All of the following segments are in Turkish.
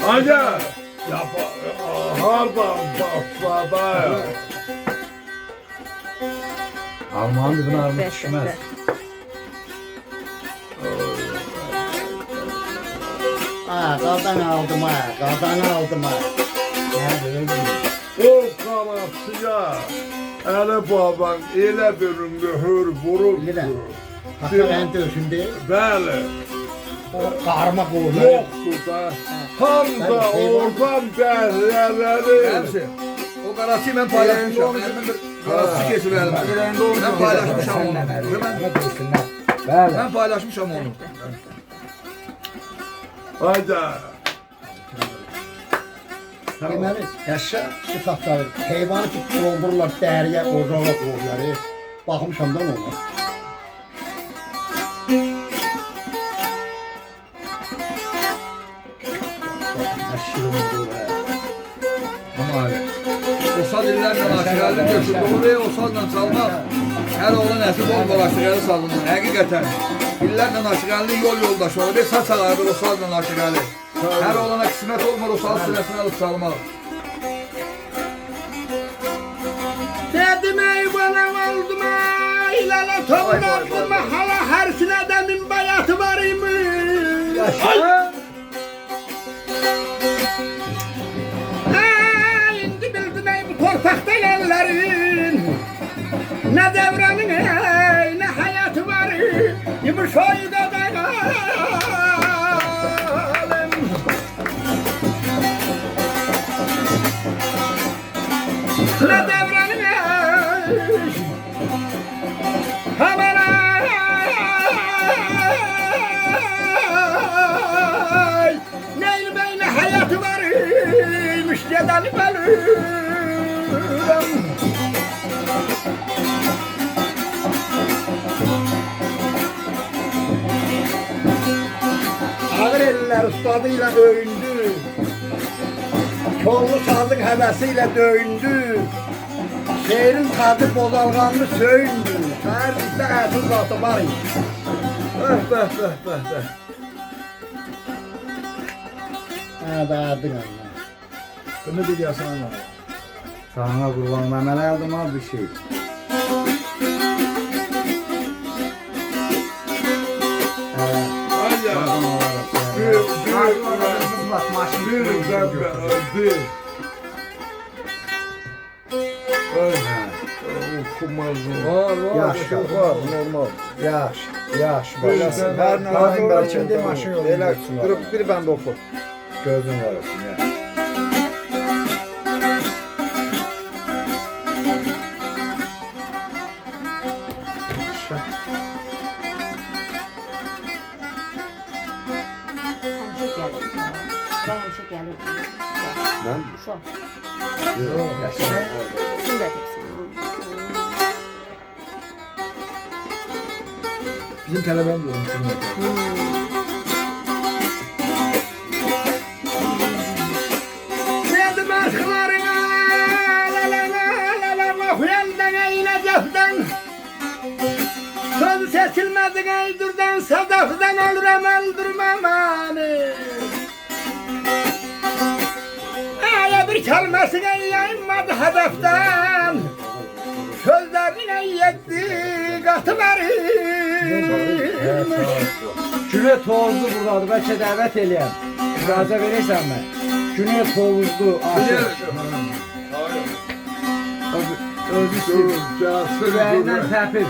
Ancak hardan başladı ya. Almanın dibine armut düşmez. Ha, qardan aldım ha, qardan aldım ha. Nerede öyle mi? O kanatçıya Ali baban elə bölümdü, hür vuruldu. Bilirəm. Hatta ben döşündü. Bəli, O qarma qoydu. yoktu da. Hamza oradan bəhrələri. Hepsi. O qarası ben paylaşmışam. Elimin bir qarası kesib elimden. Ben paylaşmışam onu. Ben paylaşmışam onu. Hayda. Deməli, yaşa sıfatları, heyvanı ki doldururlar dəriyə, ocağa qoyurlar. Baxmışam da ona. Aşırı olur ha. Ama öyle. O saz illerle aşırı götürdü. Oraya o sazla çalmak. Her oğlan əsib ol aşırı sazından. Həqiqətən. İllərlə aşırı yol yoldaşı olur. Bir saz çalardı o sazla aşırı. Her oğlana kısmet olmur o saz sırasını alıp çalmak. Dedim ey bana oldum ey lala topladım hala hersine demin bayatı var imiş. Yaşa. Indi bildim ey bu torpakta ellerin. Ne devranın ey ne hayatı var imiş oyda benim. Ne devranın ey hemen ay neyin beyne hayatı var imiş gedeni belirem. Ağır eller ustadıyla öyündü. Kollu sazın hevesiyle döyündü. Şehrin tadı bozalganlı söyündü. Şehir bizde ersiz zatı var idi. Öh böh böh böh böh. Ha, dağıdın Allah. Bunu biliyorsun ama. Sana kurban memele aldım abi bir şey. Hayda. Bir. Okumaz o. Yaşa, var, normal. Yaş, başlasın. Her nalayn belki maşın yolu. Elə durup bir bende oku. Gözün var olsun ya. Hemşe gelir. Ben? Şu. Yok, yaşa. Şimdi de hepsi. Bizim talebem de olmuş. Dedim aşklarına lalama huyandan eyne cefden. Söz seçilmedi eydurdan sadafdan ölürem öldürmem hani. Aya bir kelmesine yayınmadı hedeften. Sözlerine yetti katı verilmiş. Güne tozlu buradadır. Belki davet eləyəm. İcazə verirsən mən. Güne tozlu, aşıq. Özü ürəyindən təpir.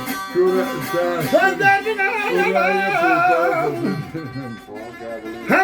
Sözlerine yalan. Hem